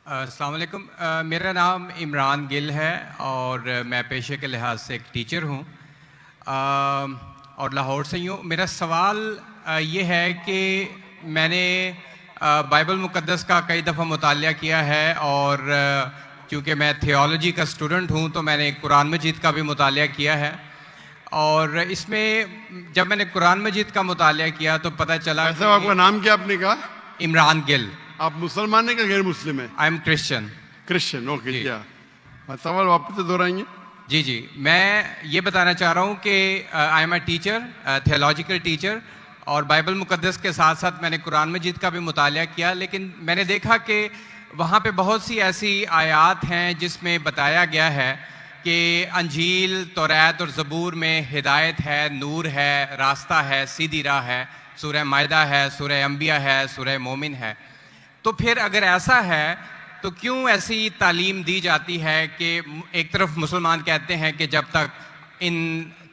अस्सलाम वालेकुम। मेरा नाम इमरान गिल है और मैं पेशे के लिहाज से एक टीचर हूँ और लाहौर से ही हूँ। मेरा सवाल ये है कि मैंने बाइबल मुक़द्दस का कई दफ़ा मुतालिया किया है और चूँकि मैं थियोलॉजी का स्टूडेंट हूँ तो मैंने कुरान मजीद का भी मुतालिया किया है। और इसमें जब मैंने कुरान मजीद का मुतालिया किया तो पता चला कि आपका नाम क्या आपने कहा? इमरान गिल। आप मुसलमान है कि गैर मुस्लिम है? I am Christian. Christian, okay. क्या सवाल वापस से दोहराएंगे? जी, मैं ये बताना चाह रहा हूँ कि I am a teacher, theological teacher, और बाइबल मुक़द्दस के साथ साथ मैंने कुरान मजीद का भी मुतालिया किया, लेकिन मैंने देखा कि वहाँ पे बहुत सी ऐसी आयात हैं जिसमें बताया गया है कि अंजील, तौरात और ज़बूर में हिदायत है, नूर है, रास्ता है, सीधी राह है, सूरह माइदा है, सूरह अंबिया है, सूरह मोमिन है। तो फिर अगर ऐसा है तो क्यों ऐसी तालीम दी जाती है कि एक तरफ मुसलमान कहते हैं कि जब तक इन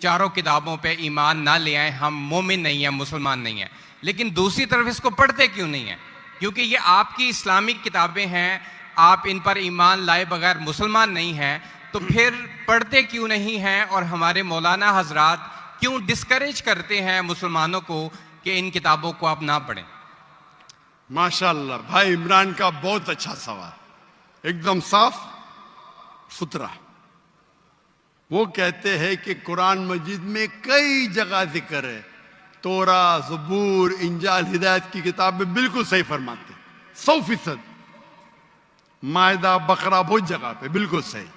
चारों किताबों पे ईमान ना ले आए हम मोमिन नहीं हैं, मुसलमान नहीं हैं, लेकिन दूसरी तरफ इसको पढ़ते क्यों नहीं हैं? क्योंकि ये आपकी इस्लामिक किताबें हैं, आप इन पर ईमान लाए बगैर मुसलमान नहीं हैं, तो फिर पढ़ते क्यों नहीं हैं? और हमारे मौलाना हजरात क्यों डिस्करेज करते हैं मुसलमानों को कि इन किताबों को आप ना पढ़ें? माशाल्लाह, भाई इमरान का बहुत अच्छा सवाल, एकदम साफ सुथरा। वो कहते हैं कि कुरान मजीद में कई जगह जिक्र है, तोरा, ज़बूर, इंजाल, हिदायत की किताबें बिल्कुल सही फरमाते, 100%। मायदा, बकरा, बहुत जगह पे बिल्कुल सही।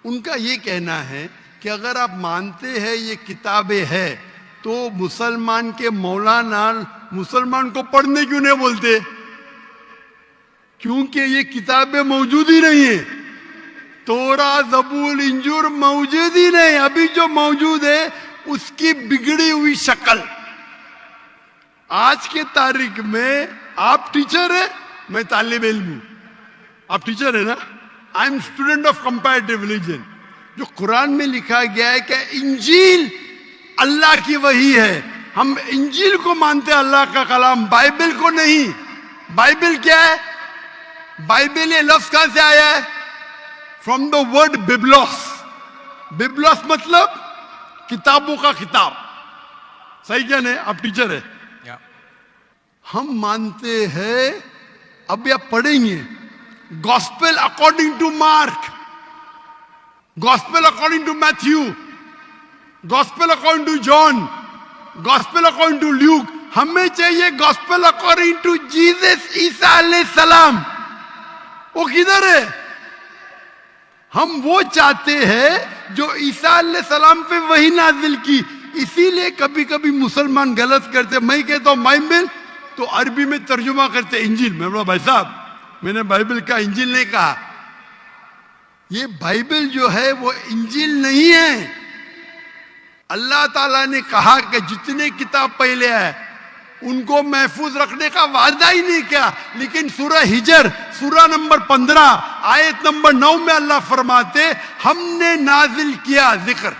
उनका ये कहना है कि अगर आप मानते हैं ये किताबें हैं तो मुसलमान के मौलाना मुसलमान को पढ़ने क्यों नहीं बोलते? क्योंकि ये किताबें मौजूद ही नहीं है। तोरा, ज़बूर, इंजूर मौजूद ही नहीं। अभी जो मौजूद है उसकी बिगड़ी हुई शक्ल। आज के तारीख में आप टीचर है, मैं तालिब इल्म हूं। आप टीचर है ना? I am student of comparative religion. जो कुरान में लिखा गया है कि इंजील अल्लाह की वही है, हम इंजील को मानते हैं, अल्लाह का कलाम, बाइबल को नहीं। बाइबल क्या है? बाइबल ये लफ्ज कहां से आया है? From the word biblos. Biblos मतलब किताबों का किताब। सही क्या नहीं? आप टीचर है। हम मानते हैं, अभी आप पढ़ेंगे, gospel according to Mark, gospel according to Matthew, gospel according to John, gospel according to Luke. हमें चाहिए गॉस्पेल अकॉर्डिंग टू जीसस, ईसा अलैहिस्सलाम। वो किधर है? हम वो चाहते हैं जो ईसा अलैहिस्सलाम पे वही नाजिल की। इसीलिए कभी कभी मुसलमान गलत करते। मैं कहता हूं बाइबल, तो अरबी में तर्जुमा करते इंजील। मैं बोला भाई साहब, मैंने बाइबल का इंजील नहीं कहा। ये बाइबल जो है वो इंजील नहीं है। अल्लाह ताला ने कहा कि जितने किताब पहले है उनको महफूज रखने का वादा ही नहीं किया। लेकिन सूरह हिजर, सूरह नंबर 15, आयत नंबर 9 में अल्लाह फरमाते हमने नाजिल किया जिक्र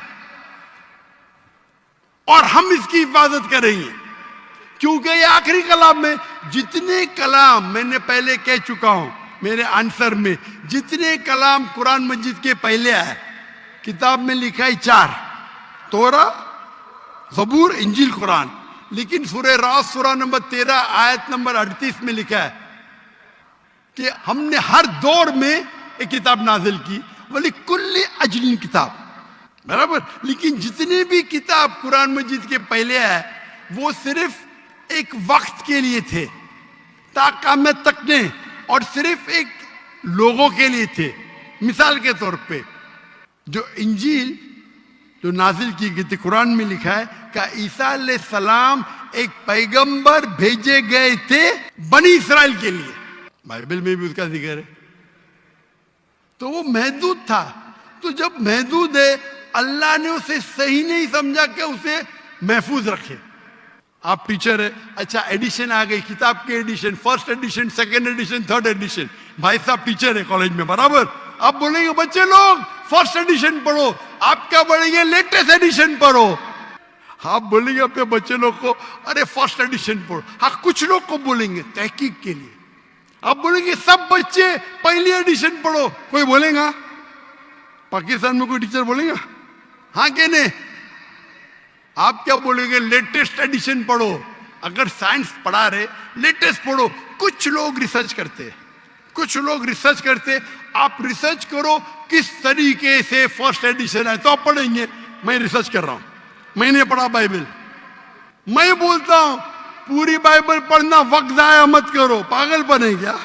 और हम इसकी हिफाजत करेंगे, क्योंकि ये आखिरी कलाम में। जितने कलाम मैंने पहले कह चुका हूं मेरे आंसर में, जितने कलाम कुरान मजीद के पहले है, किताब में लिखा है 4, तोरा, ज़बूर, इंजील, कुरान। लेकिन सूरह रास, सूरह नंबर 13, आयत नंबर 38 में लिखा है कि हमने हर दौर में एक किताब नाजिल की, वली कुल्ली अजलिन किताब, बराबर। लेकिन जितने भी किताब कुरान मजीद के पहले है वो सिर्फ एक वक्त के लिए थे, ताक़यामत तक ने, और सिर्फ एक लोगों के लिए थे। मिसाल के तौर पे जो इंजील जो नाजिल की गई थी, कुरान में लिखा है कि ईसा अलैहिस्सलाम एक पैगंबर भेजे गए थे बनी इस्राइल के लिए। बाइबल में भी उसका जिक्र है। तो वो महदूद था। तो जब महदूद है, अल्लाह ने उसे सही नहीं समझा कि उसे महफूज रखे। आप टीचर है, अच्छा एडिशन आ गई, किताब के edition, first edition, second edition, third edition. भाई साहब टीचर है कॉलेज में, बराबर। आप बोलेंगे बच्चे लोग फर्स्ट एडिशन पढ़ो, आप क्या बोलेंगे लेटेस्ट एडिशन पढ़ो। आप बोलेंगे अपने बच्चे लोग को अरे फर्स्ट एडिशन पढ़ो। हाँ, कुछ लोग को बोलेंगे तहकीक के लिए, आप बोलेंगे सब बच्चे पहली एडिशन पढ़ो, कोई बोलेगा? पाकिस्तान में कोई टीचर बोलेगा हाँ के नहीं? आप क्या बोलेंगे? लेटेस्ट एडिशन पढ़ो। अगर साइंस पढ़ा रहे लेटेस्ट पढ़ो। कुछ लोग रिसर्च करते, कुछ लोग रिसर्च करते। आप रिसर्च करो किस तरीके से फर्स्ट एडिशन है तो आप पढ़ेंगे। मैं रिसर्च कर रहा हूं, मैंने पढ़ा बाइबल। मैं बोलता हूं पूरी बाइबल पढ़ना वक्त जाया मत करो, पागलपन है क्या?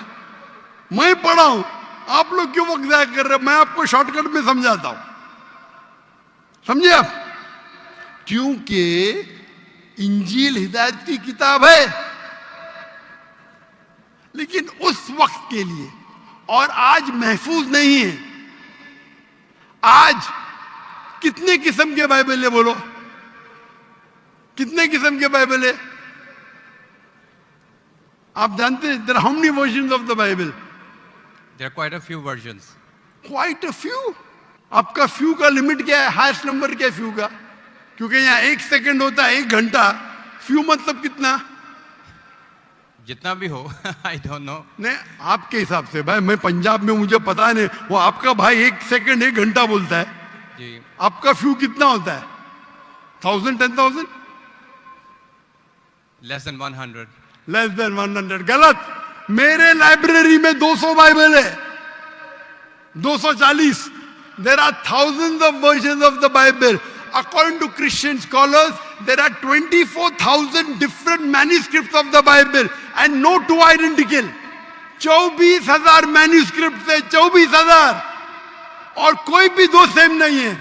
मैं पढ़ा हूं, आप लोग क्यों वक्त जाया कर रहे हो? मैं आपको शॉर्टकट में समझाता हूं, समझे आप? क्योंकि इंजील हिदायत की किताब है, लेकिन उस वक्त के लिए, और आज महफूज नहीं है। आज कितने किस्म के बाइबल है? बोलो कितने किस्म के बाइबल है? आप जानते हैं there are how many versions of the Bible? There are quite a few versions. Quite a few. आपका फ्यू का लिमिट क्या है? हाईएस्ट नंबर क्या है फ्यू का? क्योंकि यहाँ 1 सेकंड होता है 1 घंटा। फ्यू मतलब कितना? जितना भी हो आई डोंट नो। नहीं, आपके हिसाब से भाई, मैं पंजाब में, मुझे पता नहीं। वो आपका भाई 1 सेकंड 1 घंटा बोलता है जी। आपका फ्यू कितना होता है? 1000, 10,000? Less than 100। Less than 100। गलत। मेरे लाइब्रेरी में 200 बाइबल है, 240। There are thousands of versions of the Bible. According to Christian scholars, there are 24,000 different manuscripts of the Bible and no two identical. 24,000 manuscripts है, 24,000, और कोई भी दो सेम नहीं है।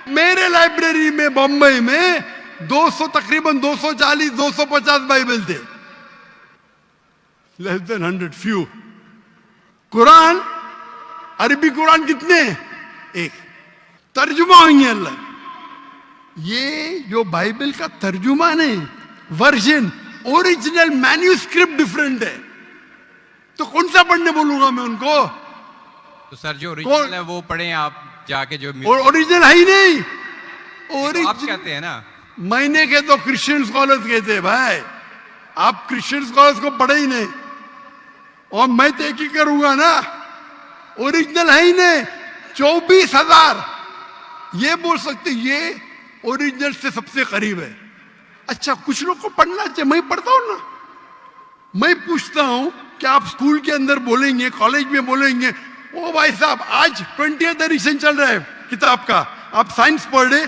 मेरे लाइब्रेरी में बम्बई में 200, तकरीबन 240, 250 बाइबल थे। Less than 100, few. कुरान, अरबी कुरान कितने? एक। तर्जुमा होंगे अल्लाह। ये जो बाइबल का तर्जुमा नहीं, वर्जन, ओरिजिनल मैन्यूस्क्रिप्ट डिफरेंट है। तो कौन सा पढ़ने बोलूंगा मैं उनको? तो सर जो ओरिजिनल है वो पढ़ें आप जाके। जो ओरिजिनल है ही नहीं। तो आप कहते हैं ना, मैंने कहे तो क्रिश्चियन स्कॉलर्स कहते हैं भाई। आप क्रिश्चियन स्कॉलर्स को पढ़े ही नहीं, और मैं तो एक ही करूंगा ना। ओरिजिनल है ही नहीं। 24,000 ये बोल सकते ये ओरिजिनल से सबसे करीब है। अच्छा, कुछ लोग को पढ़ना चाहिए, मैं पढ़ता हूं ना। मैं पूछता हूं कि आप स्कूल के अंदर बोलेंगे, कॉलेज में बोलेंगे, ओ भाई साहब आज 20th एडिशन चल रहा है किताब का, आप साइंस पढ़ रहे,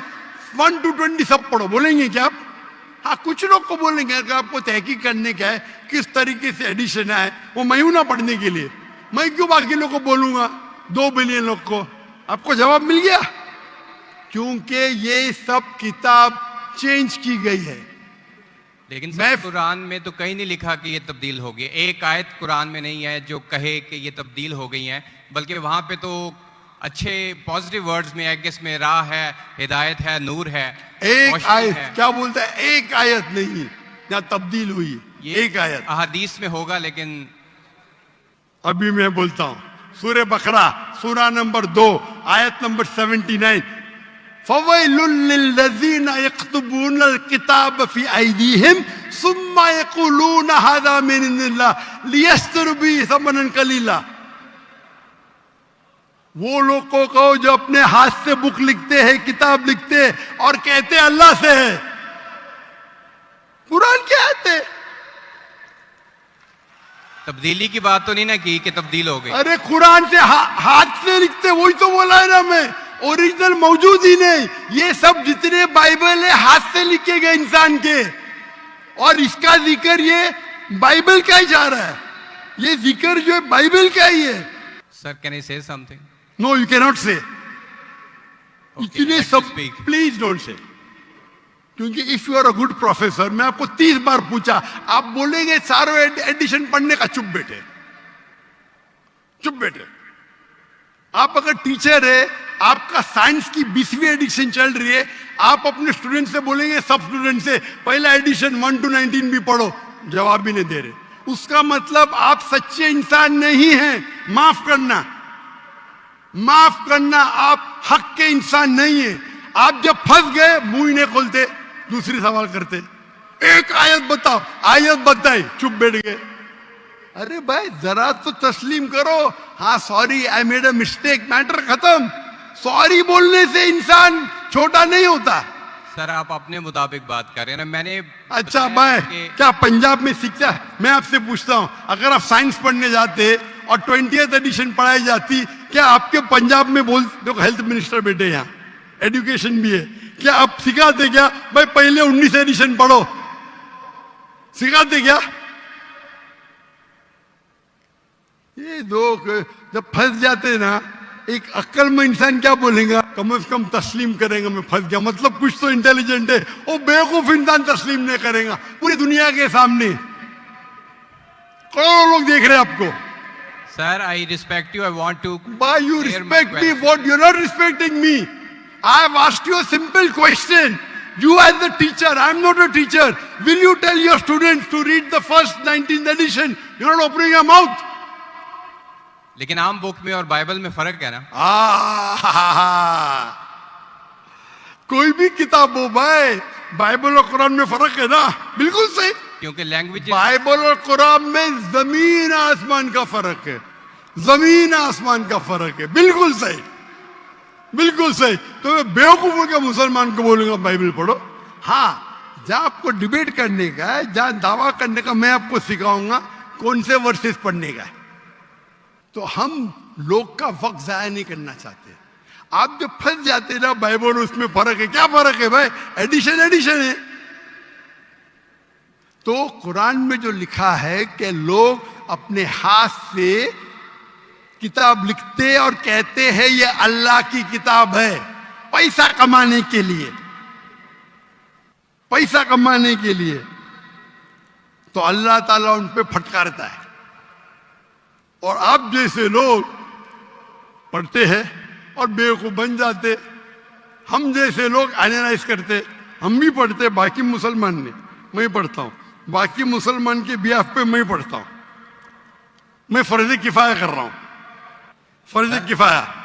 1 to 20 सब पढ़ो, बोलेंगे क्या आप? हाँ, कुछ लोग को बोलेंगे कि आपको तहकीक करने का है किस तरीके से एडिशन है, वो मैं हूं ना पढ़ने के लिए। मैं क्यों बाकी लोग को बोलूंगा? 2 बिलियन लोग को। आपको जवाब मिल गया? क्योंकि ये सब किताब चेंज की गई है। लेकिन सर कुरान में तो कहीं नहीं लिखा कि ये तब्दील हो गई। एक आयत कुरान में नहीं है जो कहे कि ये तब्दील हो गई हैं, बल्कि वहाँ पे तो अच्छे पॉजिटिव वर्ड्स में है कि इसमें राह है, हिदायत है, नूर है। एक आयत है। क्या बोलता है? एक आयत नहीं जहाँ तब्दील हुई, एक आयत। अहादीस में होगा, लेकिन अभी मैं बोलता हूँ। सूरह बकरा, सूरा नंबर 2, आयत नंबर 79। फवैलुल लिल्लज़ीना यक्तुबूनल किताब फी अयदीहिम सुम्मा यक़ूलूना हाज़ा मिन इंदिल्लाह लियश्तरू बिही समनन कलीला। वो लोग को कहो जो अपने हाथ से बुक लिखते हैं, किताब लिखते हैं, और कहते हैं अल्लाह से है। कुरान क्या है? तब्दीली की बात तो नहीं ना की कि तब्दील हो गई। अरे कुरान से हाथ से लिखते, वही तो बोला है ना मैं। ओरिजिनल मौजूद ही नहीं। ये सब जितने बाइबल है हाथ से लिखे गए इंसान के, और इसका जिक्र ये बाइबल का ही जा रहा है। ये जिक्र जो है बाइबल का ही है। Sir can I say something? No, you can not say. इतने सब प्लीज डोंट से। क्योंकि if you are a good professor, मैं आपको 30 बार पूछा, आप बोलेंगे सारों एडिशन पढ़ने का, चुप बैठे, चुप बैठे। आप अगर टीचर है, आपका साइंस की 20वीं एडिशन चल रही है, आप अपने स्टूडेंट से बोलेंगे, सब स्टूडेंट से पहला एडिशन 1 to 19 भी पढ़ो, जवाब भी नहीं दे रहे। उसका मतलब आप सच्चे इंसान नहीं हैं। माफ करना, माफ करना, आप हक के इंसान नहीं है। आप जब फंस गए मुंह ही नहीं खोलते, दूसरी सवाल करते। एक आयत बताओ, आयत बताई, चुप बैठ गए। अरे भाई जरा तो तस्लीम करो, हाँ sorry I made a mistake, matter खत्म। सॉरी बोलने से इंसान छोटा नहीं होता। सर आप अपने मुताबिक बात कर रहे हैं ना, मैंने अच्छा बताया भाई कि- क्या पंजाब में शिक्षा, मैं आपसे पूछता हूं, अगर आप साइंस पढ़ने जाते और 20th एडिशन पढ़ाई जाती, क्या आपके पंजाब में बोल, देखो हेल्थ मिनिस्टर बैठे यहाँ, एजुकेशन भी है, क्या आप सिखाते क्या भाई पहले 19 एडिशन पढ़ो, सिखाते क्या? ये लोग जब फंस जाते ना, एक अक्ल में इंसान क्या बोलेगा, कम से कम तस्लीम करेगा मैं फंस गया, मतलब कुछ तो इंटेलिजेंट है। वो बेवकूफ इंसान तस्लीम नहीं करेगा पूरी दुनिया के सामने, करोड़ों लोग देख रहे हैं आपको। Sir I respect you, I want to Why you respect me? What you're not respecting me? I have asked you a simple question. You as the teacher, I'm not a teacher. Will you tell your students to read the first 19th edition? You're not opening your mouth. लेकिन आम book में और Bible में फर्क है ना। कोई भी किताब हो भाई, बाइबल और कुरान में फर्क है ना, बिल्कुल सही। क्योंकि लैंग्वेज बाइबल और कुरान में जमीन आसमान का फर्क है, जमीन आसमान का फर्क है, बिल्कुल सही, बिल्कुल सही। तो मैं बेवकूफों के मुसलमान को बोलूंगा बाइबल पढ़ो। हाँ, जहां आपको डिबेट करने का है, जहां दावा करने का, मैं आपको सिखाऊंगा कौन से वर्सेस पढ़ने का है। तो हम लोग का वक्त जाया नहीं करना चाहते। आप जब फंस जाते ना बाइबल, उसमें फर्क है, क्या फर्क है भाई, एडिशन एडिशन है। तो कुरान में जो लिखा है कि लोग अपने हाथ से किताब लिखते और कहते हैं ये अल्लाह की किताब है, पैसा कमाने के लिए, पैसा कमाने के लिए, तो अल्लाह ताला उन पे फटकारता है। और आप जैसे लोग पढ़ते हैं और बेवकूफ बन जाते, हम जैसे लोग एनालाइज करते, हम भी पढ़ते, बाकी मुसलमान ने, मैं पढ़ता हूं, बाकी मुसलमान के बिहाफ पे मैं पढ़ता हूं, मैं फर्ज किफाया कर रहा हूं, फर्ज किफाया।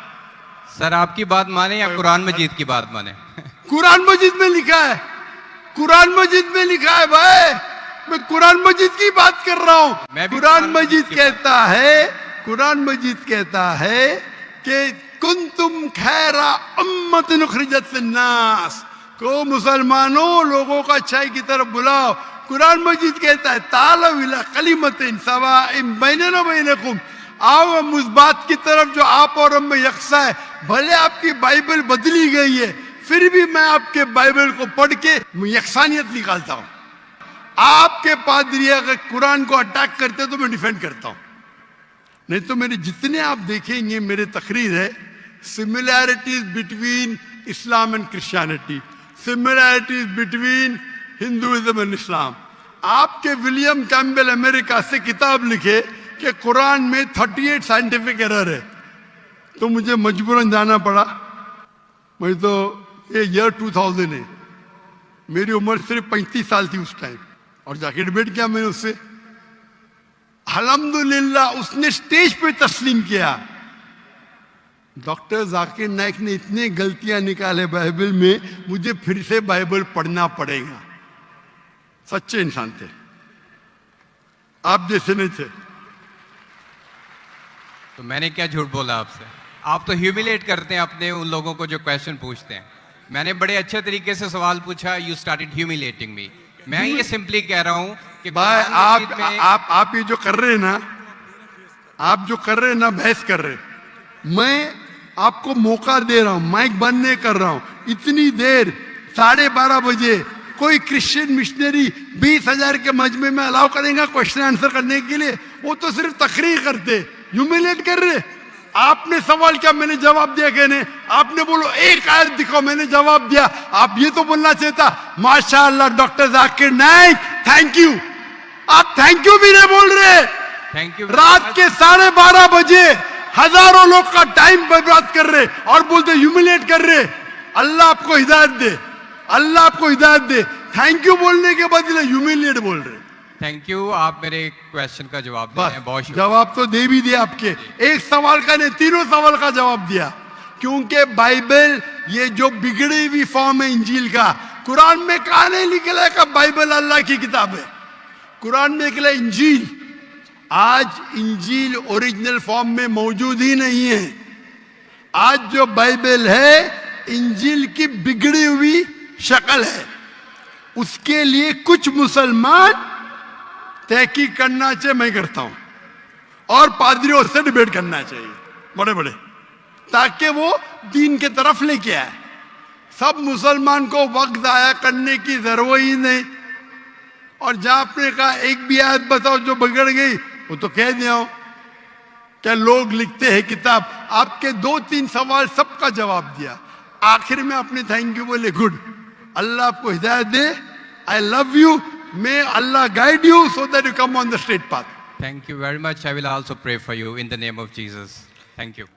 सर आपकी बात माने या कुरान मजीद की बात माने? कुरान मजीद में लिखा है, कुरान मजीद में लिखा है भाई, मैं कुरान मजीद की बात कर रहा हूं। मैं भी कुरान मजीद कहता है, कुरान मजीद कहता है कि कुंतुम खैरा उम्मतिन उखरिजत लिन्नास, को मुसलमानों लोगों का अच्छाई की तरफ बुलाओ। कुरान मजीद कहता है तालव इला कलिमतिन सवाइम बैनना बैनकुम, आओ हम उस बात की तरफ जो आप और हम में यकसा है। भले आपकी बाइबल बदली गई है, फिर भी मैं आपके बाइबल को पढ़ के यकसानियत निकालता हूं। आपके पादरी अगर कुरान को अटैक करते तो मैं डिफेंड करता हूं, नहीं तो मेरे जितने आप देखेंगे मेरे तकरीर है, similarities between Islam and Christianity, similarities between Hinduism and Islam. आपके विलियम कैम्बेल अमेरिका से किताब लिखे कि कुरान में 38 साइंटिफिक एरर है, तो मुझे मजबूरन जाना पड़ा। मैं तो ये ईयर 2000 है, मेरी उम्र सिर्फ 35 साल थी उस टाइम, और जाके डिबेट किया मैंने उससे। अल्हम्दुलिल्लाह उसने स्टेज पे तस्लीम किया। डॉक्टर जाकिर नाइक ने इतनी गलतियां निकाले बाइबल में, मुझे फिर से बाइबल पढ़ना पड़ेगा। सच्चे इंसान थे, आप जैसे नहीं थे। तो मैंने क्या झूठ बोला आपसे? आप तो ह्यूमिलेट करते हैं अपने उन लोगों को जो क्वेश्चन पूछते हैं। मैंने बड़े अच्छे तरीके से सवाल पूछा, यू स्टार्टेड ह्यूमिलेटिंग मी। मैं ये सिंपली कह रहा हूं कि भाई कुरान मजीद में- आप ये जो कर रहे हैं ना, आप जो कर रहे हैं ना, बहस कर रहे हैं, मैं आपको मौका दे रहा हूं, माइक बंद नहीं कर रहा हूं। इतनी देर 12:30 बजे कोई क्रिश्चियन मिशनरी 20,000 के मजमे में अलाउ करेगा क्वेश्चन आंसर करने के लिए? वो तो सिर्फ तकरीर करते, ह्यूमिलेट कर रहे। आपने सवाल किया, मैंने जवाब दिया। कहने आपने बोलो एक आयत दिखाओ, मैंने जवाब दिया। आप ये तो बोलना चाहिए था माशाअल्लाह doctor Zakir Naik thank you. आप थैंक यू भी नहीं बोल रहे। Thank you. रात के 12:30 बजे हजारों लोग का टाइम बर्बाद कर रहे और बोलते ह्यूमिलेट कर रहे। अल्लाह आपको हिदायत दे, अल्लाह आपको हिदायत दे। थैंक यू बोलने के बदले ह्यूमिलेट बोल रहे। थैंक यू, आप मेरे क्वेश्चन का जवाब दे रहे हैं, बहुत शुक्रिया। जवाब तो दे भी दिया आपके, एक सवाल का नहीं, तीनों सवाल का जवाब दिया। क्योंकि बाइबल ये जो बिगड़ी हुई फॉर्म है इंजील का, कुरान में कहा नहीं निकला कि बाइबल अल्लाह की किताब है। कुरान में निकला इंजील, आज इंजील ओरिजिनल फॉर्म में मौजूद ही नहीं है। आज जो बाइबल है इंजील की बिगड़ी हुई शक्ल है। उसके लिए कुछ मुसलमान तहकीक करना चाहिए, मैं करता हूं, और पादरियों से डिबेट करना चाहिए बड़े बड़े, ताकि वो दीन के तरफ लेके आए। सब मुसलमान को वक्त आया करने की जरूरत ही नहीं। और जहां आपने कहा एक भी आयत बताओ जो बिगड़ गई, वो तो कह दिया हो। क्या लोग लिखते हैं किताब, आपके 2-3 सवाल सबका जवाब दिया। आखिर में अपने थैंक यू बोले, गुड, अल्लाह आपको हिदायत दे, I love you, may Allah guide you so that you come on the straight path. Thank you very much. I will also pray for you in the name of Jesus. Thank you.